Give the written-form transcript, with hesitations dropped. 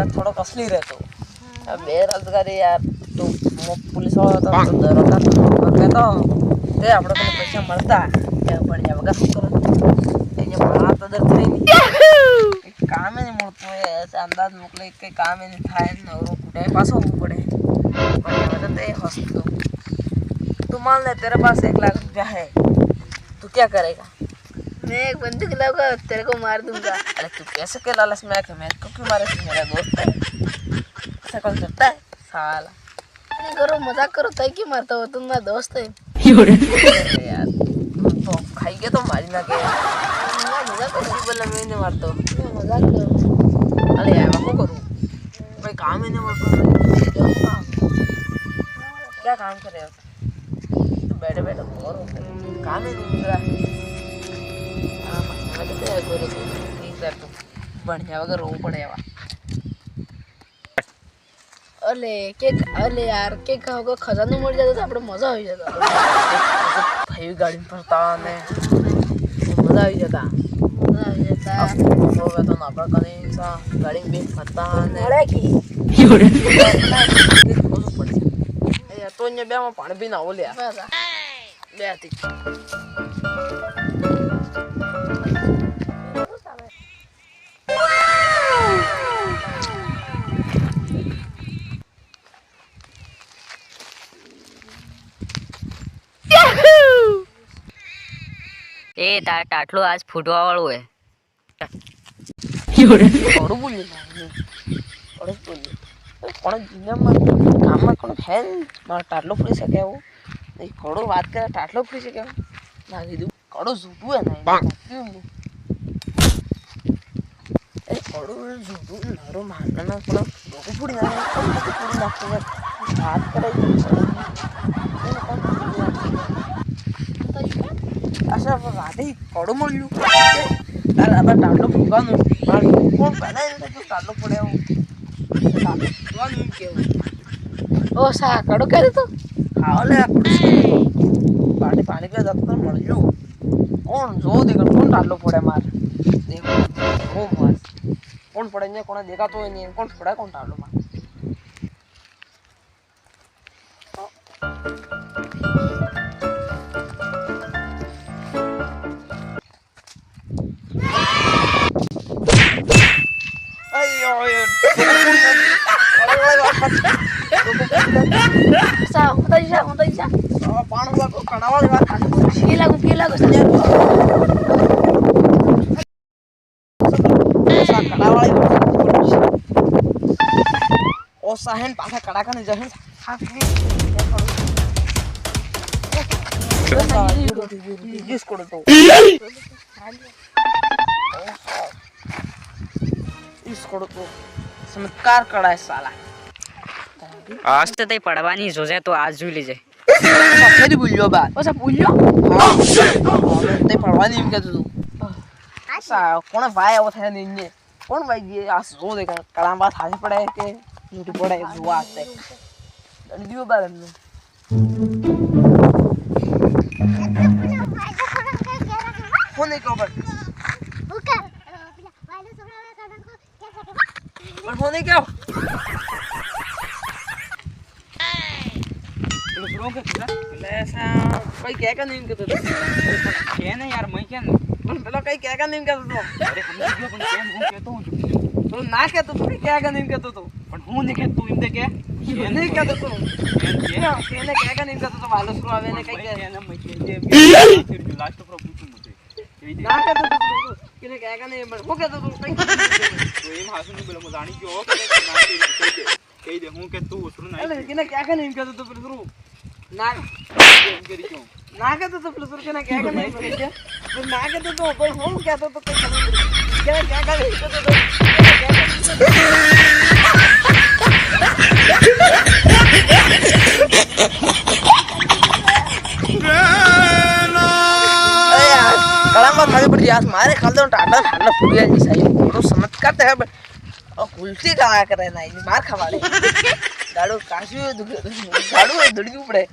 मैं थोड़ा कसली रहता हूँ। अब बेरोजगारी यार तो पुलिस वाला तो दरोगा कहता ए આપણે કોઈ પૈસા મળતા કે પણ વગર શું કરો અહીંયા ભણા તો દર થઈ નહીં કામ નહીં મળતું એ અંદાજ મોકલે કે કામ નહીં થાય ને ઓરો કુટે પાછો આવવું પડે પણ હવે તો એ હસતો तू मान ले तेरे पास 1 लाख रुपया है तू क्या करेगा? मैं एक बंदूक लाऊंगा तेरे को मार दूंगा। अरे तू कैसे के लालच में आके मैं को क्यों मारे? मेरा दोस्त है ऐसा कौन करता है साला? नहीं करो मजाक करो तय क्यों मारता हो तुम मेरा दोस्त है यार तो खाइए तो मारी ना के मजाक करो बोला मैं नहीं मारता मैं मजाक करो। अरे यार मैं करूँ भाई काम ही नहीं मारता क्या काम करे तो बैठे बैठे बोर हो काम ही नहीं मिल रहा मैं कहते हैं बोले ठीक है तो बढ़िया वगैरह रो पड़ेगा अले यार के होगा खजानो मर जाता तो આપણે મજા આવી જતા ભાઈ ગાડી પર ફરતા ને મજા આવી જતા હવે તો નાપા કરી ગાડી બે ફરતા ને મળે કી પડે એ તો ને બે માં પાણી પીને આવો લે બે હતી એ તાટલો આજ ફૂટવા વાળું હે થોડું બોલી થોડું બોલી કોણ દુનિયામાં ગામમાં કોણ હે મારો ટાટલો ફૂટી શકે એવું નહીં થોડું વાત કરે ટાટલો ફૂટી શકે એવું ના કીધું કડો ઝૂઠું હે ને એ કડું ઝૂઠું નરું મારવાના પણ લોકો ફૂટી નાખે વાત કરે અચ્છા રાતે કડું મળ્યું તારે આપણે ટાટલો ફૂટવાનું કોણ બનાવી ટાટલો ફૂટે એવું ફૂટવાનું કેવું ઓ સા કડો કે તો હાલે પાણી પાણી પીવા જતો મળ્યું કોણ જો દેખ કોણ ટાટલો ફોડે માર દેખો હું માર કોણ ફોડે ને કોને દેખાતો હોય નહીં કોણ ફોડે કોણ ટાટલો માર સા હોતા જા પાણી વાળો કણાવાળી વાત કે લાગુ કણાવાળી ઓ સાહેન પાછા કડાકા ને જહેન जिस को तो इसको तो चमत्कार कड़ा है साला आज तो તઈ પડવાની જોજે તો આજ જોઈ લેજે ફેરી બોલ્યો બા ઓસા બોલ્યો તે પડવાની એમ કહેતો તું સા કોણ ભાઈ આવો થાય ને કોણ ભાઈ જે આ જો દે કળા વાત હાજી પડે કે यूट्यूब પડે જોવા આતે દંડીઓ બા ને होने को पर पर होने क्या लोगों के ऐसा कोई क्या का नहीं करता क्या नहीं यार मैं क्या नहीं पहले कहीं क्या का नहीं करता तो अरे हम जो पण क्या हूं कहता हूं तो ना क्या तो क्या का नहीं करता तो पण हूं नहीं कहता तू इनते क्या ये नहीं कहता तो क्या क्या का नहीं करता तो वालो शुरू आवे ने कहीं क्या ना मैं ये फिर लास्ट पर पूछूं ना कहता तो किने क्या का नहीं वो कहता तो कहीं तो ये भाषण में बोला मजानी क्यों ना कह दे हूं कि तू शुरू नहीं अरे किने क्या का नहीं कहता तो फिर शुरू ना करी क्यों ना कहता तो फिर शुरू किने क्या का नहीं कहता फिर ना कहता तो पर हूं कहता तो क्या क्या का नहीं कहता तो मारे खाल दो टाटा खाना फुलिया जी सही बड़ो चमत्कार है और उल्टी का करे ना मार खवाड़े गाड़ो काशी गाड़ो दड़ी पड़े